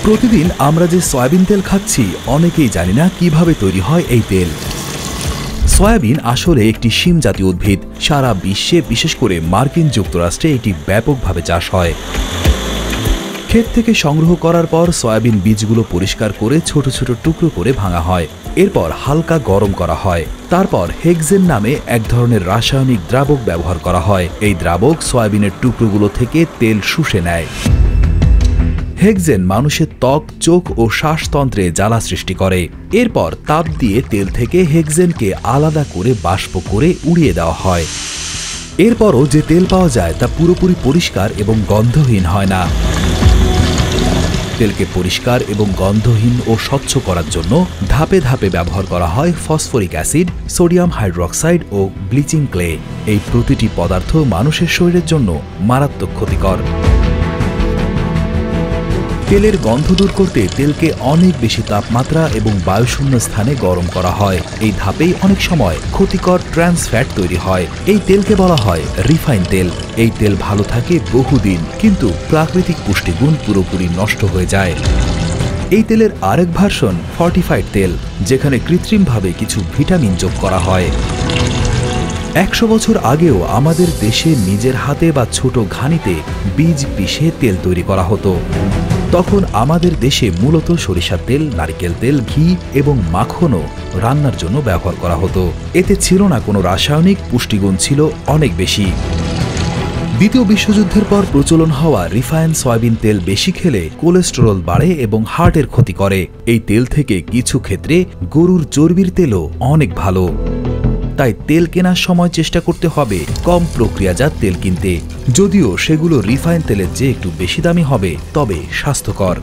প্রতিদিন আমরা যে সয়াবিন তেল খাচ্ছি অনেকেই জানি না কিভাবে তৈরি হয় এই তেল। সয়াবিন আসলে একটি শিম জাতীয় উদ্ভিদ। সারা বিশ্বে, বিশেষ করে মার্কিন যুক্তরাষ্ট্রে এটি ব্যাপকভাবে চাষ হয়। ক্ষেত থেকে সংগ্রহ করার পর সয়াবিন বীজগুলো পরিষ্কার করে ছোট ছোট টুকরো করে ভাঙা হয়। এরপর হালকা গরম করা হয়। তারপর হেক্সেন নামে এক ধরনের রাসায়নিক দ্রাবক ব্যবহার করা হয়। এই দ্রাবক সয়াবিনের টুকরোগুলো থেকে তেল শুষে নেয়। হেক্সেন মানুষের ত্বক, চোখ ও শ্বাসতন্ত্রে জ্বালা সৃষ্টি করে। এরপর তাপ দিয়ে তেল থেকে হেক্সেনকে আলাদা করে বাষ্প করে উড়িয়ে দেওয়া হয়। এরপরও যে তেল পাওয়া যায় তা পুরোপুরি পরিষ্কার এবং গন্ধহীন হয় না। তেলকে পরিষ্কার এবং গন্ধহীন ও স্বচ্ছ করার জন্য ধাপে ধাপে ব্যবহার করা হয় ফসফরিক অ্যাসিড, সোডিয়াম হাইড্রক্সাইড ও ব্লিচিং ক্লে। এই প্রতিটি পদার্থ মানুষের শরীরের জন্য মারাত্মক ক্ষতিকর। তেলের গন্ধ দূর করতে তেলকে অনেক বেশি তাপমাত্রা এবং বায়ুশূন্য স্থানে গরম করা হয়। এই ধাপেই অনেক সময় ক্ষতিকর ট্রান্স ফ্যাট তৈরি হয়। এই তেলকে বলা হয় রিফাইন তেল। এই তেল ভালো থাকে বহুদিন, কিন্তু প্রাকৃতিক পুষ্টিগুণ পুরোপুরি নষ্ট হয়ে যায়। এই তেলের আরেক ভার্সন ফর্টিফাইড তেল, যেখানে কৃত্রিমভাবে কিছু ভিটামিন যোগ করা হয়। 100 বছর আগেও আমাদের দেশে নিজের হাতে বা ছোট ঘানিতে বীজ পিষে তেল তৈরি করা হতো। তখন আমাদের দেশে মূলত সরিষার তেল, নারকেল তেল, ঘি এবং মাখনও রান্নার জন্য ব্যবহার করা হতো। এতে ছিল না কোনো রাসায়নিক, পুষ্টিগুণ ছিল অনেক বেশি। দ্বিতীয় বিশ্বযুদ্ধের পর প্রচলন হওয়া রিফাইন সয়াবিন তেল বেশি খেলে কোলেস্টেরল বাড়ে এবং হার্টের ক্ষতি করে। এই তেল থেকে কিছু ক্ষেত্রে গরুর চর্বির তেলও অনেক ভালো। তাই তেল কেনার সময় চেষ্টা করতে হবে কম প্রক্রিয়াজাত তেল কিনতে, যদিও সেগুলো রিফাইন তেলের চেয়ে একটু বেশি দামি হবে, তবে স্বাস্থ্যকর।